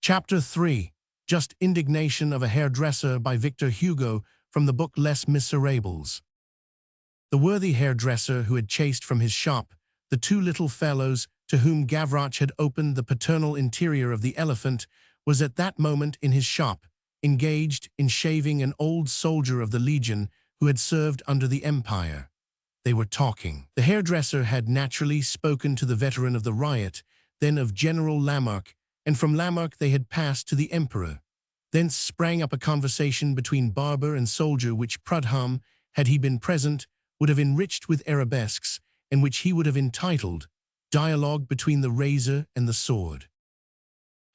Chapter 3. Just Indignation of a Hairdresser by Victor Hugo from the book Les Misérables. The worthy hairdresser who had chased from his shop the two little fellows to whom Gavroche had opened the paternal interior of the elephant was at that moment in his shop, engaged in shaving an old soldier of the Legion who had served under the Empire. They were talking. The hairdresser had naturally spoken to the veteran of the riot, then of General Lamarck, and from Lamarck they had passed to the Emperor. Thence sprang up a conversation between barber and soldier which Prudhomme, had he been present, would have enriched with arabesques, and which he would have entitled, Dialogue between the Razor and the Sword.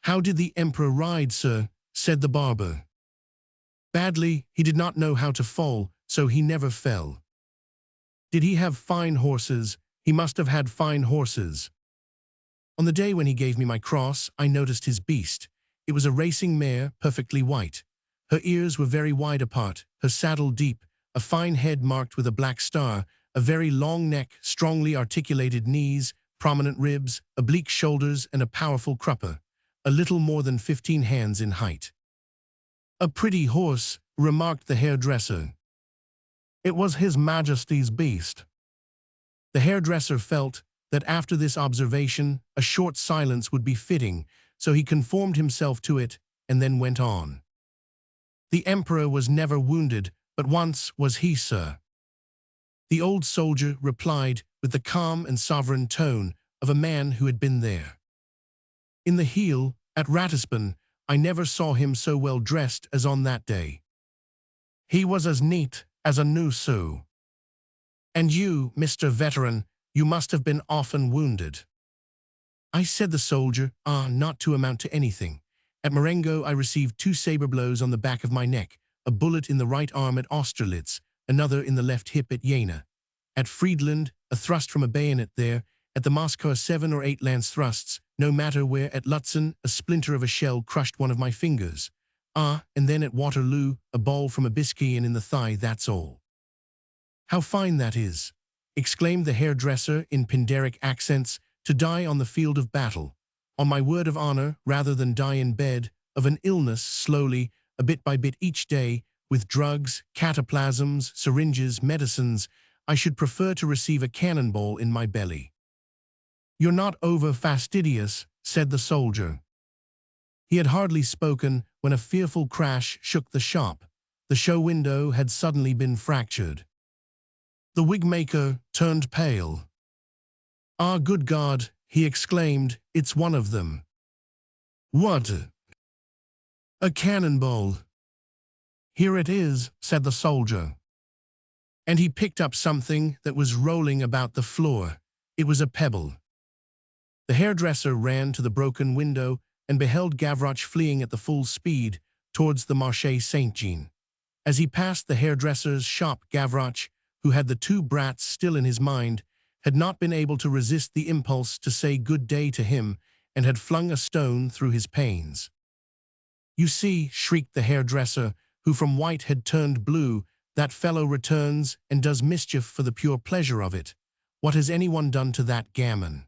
"How did the Emperor ride, sir?" said the barber. "Badly, he did not know how to fall, so he never fell." "Did he have fine horses?" "He must have had fine horses. On the day when he gave me my cross, I noticed his beast. It was a racing mare, perfectly white. Her ears were very wide apart, her saddle deep, a fine head marked with a black star, a very long neck, strongly articulated knees, prominent ribs, oblique shoulders, and a powerful crupper, a little more than 15 hands in height." "A pretty horse," remarked the hairdresser. "It was His Majesty's beast." The hairdresser felt that after this observation a short silence would be fitting, so he conformed himself to it and then went on. "The Emperor was never wounded, but once was he, sir." The old soldier replied with the calm and sovereign tone of a man who had been there. "In the heel, at Ratisbon, I never saw him so well dressed as on that day. He was as neat as a new sou." "And you, Mr. Veteran, you must have been often wounded." "I," said the soldier, not to amount to anything. "At Marengo I received 2 saber blows on the back of my neck, a bullet in the right arm at Austerlitz, another in the left hip at Jena. At Friedland, a thrust from a bayonet there, at the Moscow 7 or 8 lance thrusts, no matter where, at Lutzen, a splinter of a shell crushed one of my fingers. And then at Waterloo, a ball from a Biscayan in the thigh, that's all." "How fine that is," exclaimed the hairdresser in Pindaric accents, "to die on the field of battle. On my word of honor, rather than die in bed, of an illness, slowly, a bit by bit each day, with drugs, cataplasms, syringes, medicines, I should prefer to receive a cannonball in my belly." "You're not over fastidious," said the soldier. He had hardly spoken when a fearful crash shook the shop. The show window had suddenly been fractured. The wigmaker turned pale. "Ah, good God," he exclaimed, "it's one of them." "What?" "A cannonball." "Here it is," said the soldier. And he picked up something that was rolling about the floor. It was a pebble. The hairdresser ran to the broken window and beheld Gavroche fleeing at the full speed towards the Marché Saint-Jean. As he passed the hairdresser's shop, Gavroche, who had the 2 brats still in his mind, had not been able to resist the impulse to say good day to him and had flung a stone through his panes. "You see," shrieked the hairdresser, who from white had turned blue, "that fellow returns and does mischief for the pure pleasure of it. What has anyone done to that gamin?"